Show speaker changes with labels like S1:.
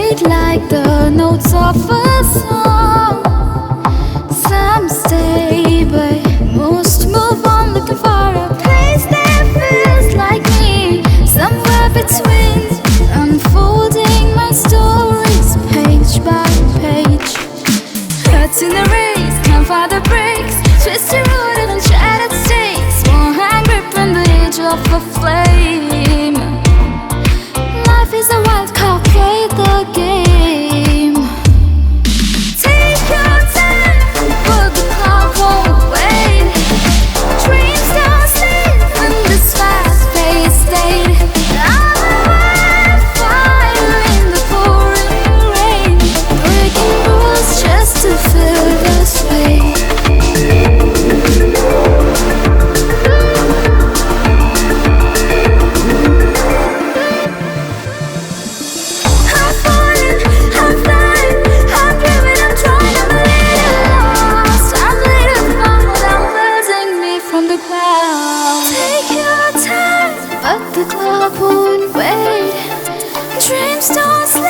S1: fade like the notes of a song. Some stay, but most move on, looking for a place that feels like me. Somewhere between, unfolding my stories page by page. Hurts in the race, can't find the breaks. Twisted, rooted and shattered stakes. One hand grip in the edge of a flame. Life is a wild card, play the game. Take your time, but the clock won't wait. Dreams don't sleep in this fast-paced state. I'm a wildfire in the pouring rain, breaking rules just to fill the space. I'm falling, I'm flying, I'm dreaming, I'm trying, I'm a little lost. I'm little fun, but I'm building me from the ground. Take your time, but the clock won't wait. Dreams don't sleep.